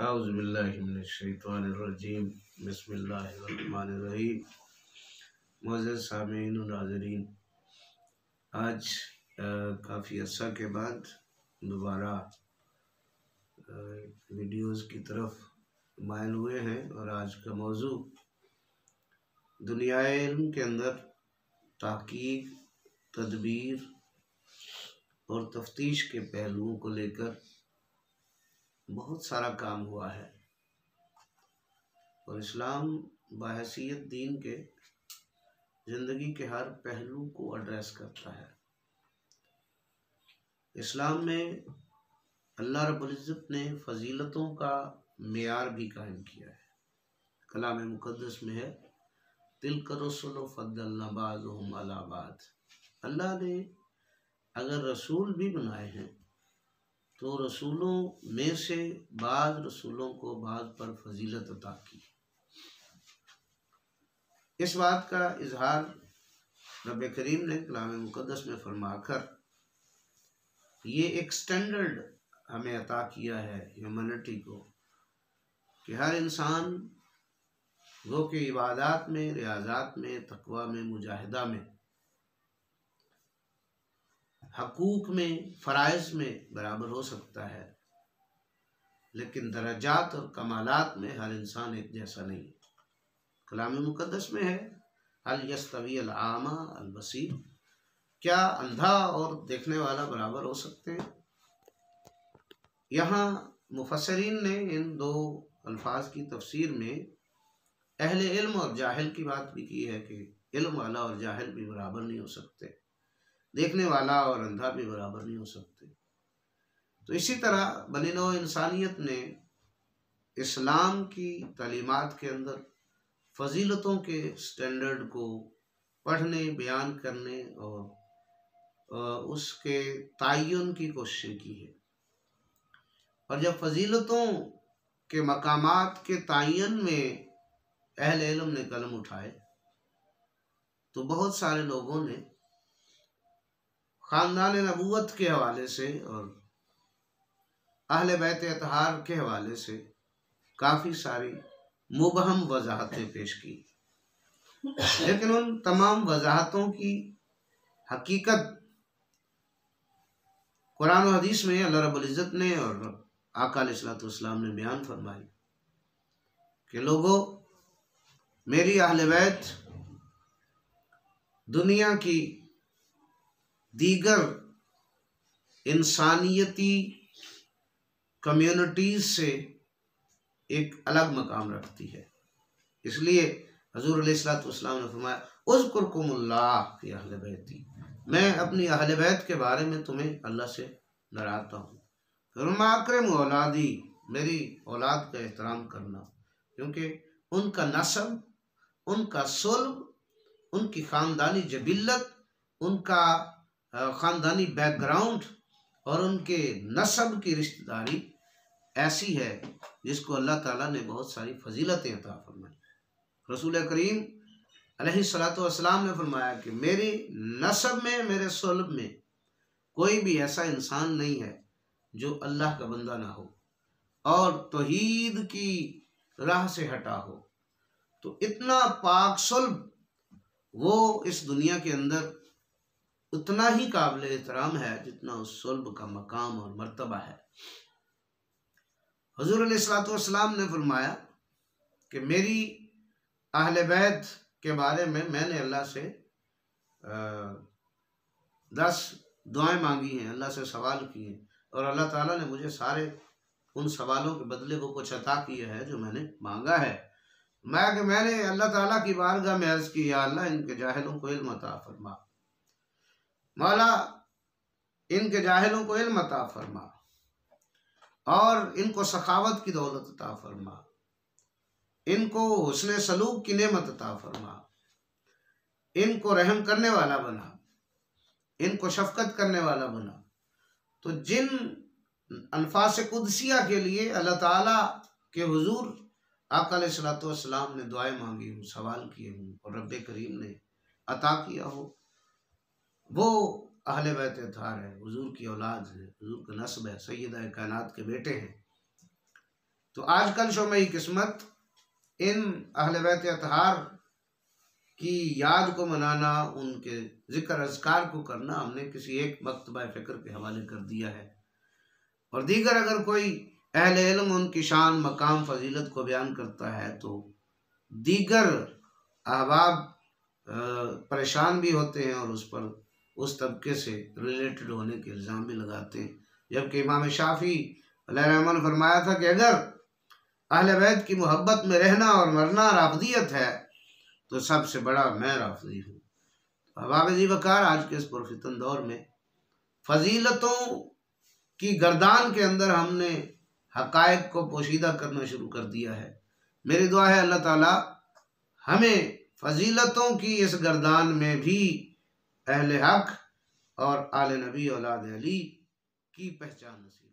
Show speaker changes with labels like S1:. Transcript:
S1: औज़ुबिल्लाहिमिनश्शैतानिर्रजीम बिस्मिल्लाहिर्रहमानिर्रहीम। मुअज़्ज़ज़ सामीईन व नाज़रीन, आज काफ़ी अर्सा के बाद दोबारा वीडियोज़ की तरफ मायल हुए हैं और आज का मौजू दुनियाए इल्म के अंदर तहकीक, तदबीर और तफ्तीश के पहलुओं को लेकर बहुत सारा काम हुआ है और इस्लाम बहैसियत दीन के ज़िंदगी के हर पहलू को एड्रेस करता है। इस्लाम में अल्लाह रब्बुल इज़्ज़त ने फ़जीलतों का मेयार भी कायम किया है। कलाम मुक़द्दस में है, तिल्क रुसुलु फ़द्दलना बाज़ुहुम अला बाज़। अल्लाह ने अगर रसूल भी बनाए हैं तो रसूलों में से बाज़ रसूलों को बाज़ पर फजीलत अता की। इस बात का इजहार रब करीम ने कलाम मुक़द्दस में फरमाकर ये एक स्टैंडर्ड हमें अता किया है ह्यूमैनिटी को कि हर इंसान गो के इबादत में, रियाज़ात में, तक़वा में, मुजाहिदा में, हकूक़ में, फ़राइज़ में बराबर हो सकता है, लेकिन दरजात और कमालात में हर इंसान एक जैसा नहीं। कलाम मुक़द्दस में है, हल यस्तवी अल आमा अल बसीर, क्या अंधा और देखने वाला बराबर हो सकते हैं? यहाँ मुफस्सिरीन ने इन दो अल्फाज की तफसीर में अहले इल्म और जाहिल की बात भी की है कि इल्म वाला और जाहिल भी बराबर नहीं हो सकते, देखने वाला और अंधा भी बराबर नहीं हो सकते। तो इसी तरह बनी नौ इंसानियत ने इस्लाम की तालीमात के अंदर फजीलतों के स्टैंडर्ड को पढ़ने, बयान करने और उसके ताय्युन की कोशिश की है। और जब फजीलतों के मकामात के ताय्युन में अहले इल्म ने कलम उठाए तो बहुत सारे लोगों ने ख़ानदान नबूवत के हवाले से और अहले बैत अतहार के हवाले से काफ़ी सारी मुबहम वजाहतें पेश की, लेकिन उन तमाम वजाहतों की हकीकत कुरान और हदीस में अल्लाह रब्बुल इज़्ज़त ने और आका अलैहिस्सलातु वस्सलाम ने बयान फरमाई कि लोगों, मेरी अहले बैत दुनिया की दीगर इंसानियती कम्युनिटीज़ से एक अलग मकाम रखती है। इसलिए हज़ूर अलैहिस्सलातु वस्सलाम ने फरमाया, उज़्कुरुकुमुल्लाह फ़ी अहले बैती, मैं अपनी अहले बैत के बारे में तुम्हें अल्लाह से डराता हूँ। फरमा अकरम औलादी, मेरी औलाद का एहतराम करना, क्योंकि उनका नसब, उनका सुल्ब, उनकी ख़ानदानी जबिल्लत, उनका ख़ानदानी बैकग्राउंड और उनके नसब की रिश्तेदारी ऐसी है जिसको अल्लाह ताला ने बहुत सारी फजीलतें अता फरमाई। रसूल करीम अलैहिस्सलातु वस्सलाम ने फरमाया कि मेरी नसब में, मेरे सुल्ब में कोई भी ऐसा इंसान नहीं है जो अल्लाह का बंदा ना हो और तौहीद की राह से हटा हो। तो इतना पाक सुल्ब वो इस दुनिया के अंदर उतना ही काबिल एहतराम है जितना उस सुल्ब का मकाम और मर्तबा है। हुज़ूर अलैहिस्सलातु वस्सलाम ने फरमाया कि मेरी अहले बैत के बारे में मैंने अल्लाह से 10 दुआएं मांगी हैं, अल्लाह से सवाल किए हैं और अल्लाह ताला ने मुझे सारे उन सवालों के बदले को कुछ अता किया है जो मैंने मांगा है। मैंने अल्लाह ताला की बारगाह में अर्ज़ की, या अल्लाह, इनके जाहिलों को इल्म अता फरमा, मौला इनके जाहिलों को इल्म अता फरमा और इनको सखावत की दौलत अता फरमा, इनको हुस्न सलूक की नेमत अता फरमा, इनको रहम करने वाला बना, इनको शफकत करने वाला बना। तो जिन अल्फाज़ कुदसिया के लिए अल्लाह ताला के हुजूर आका अलैहिस्सलातु वस्सलाम ने दुआएं मांगी हूँ, सवाल किए हूँ और रब्बे करीम ने अता किया हो, वो अहले बैत अतहार है, हुजूर की औलाद है, हुजूर का नस्ब है, सैयदा कायनात के बेटे हैं। तो आजकल शोमई किस्मत इन अहले बैत अतहार की याद को मनाना, उनके जिक्र अज़कार को करना हमने किसी एक मकतबा फ़िक्र के हवाले कर दिया है। और दीगर अगर कोई अहले इल्म उनकी शान, मकाम, फजीलत को बयान करता है तो दीगर अहबाब परेशान भी होते हैं और उस पर उस तबके से रिलेटेड होने के इल्ज़ाम भी लगाते हैं। जबकि इमाम शाफ़ी अलैहिर्रहमत ने फरमाया था कि अगर अहले बैत की मोहब्बत में रहना और मरना राफ़िदियत है तो सबसे बड़ा मैं राफ़िदी हूँ। अहबाब ज़ी वक़ार, आज के इस पुरफ़ितन दौर में फ़जीलतों की गर्दान के अंदर हमने हक़ाइक़ को पोशीदा करना शुरू कर दिया है। मेरी दुआ है अल्लाह ताला हमें फ़जीलतों की इस गर्दान में भी अहले हक़ और आले नबी औलाद अली की पहचान नसीब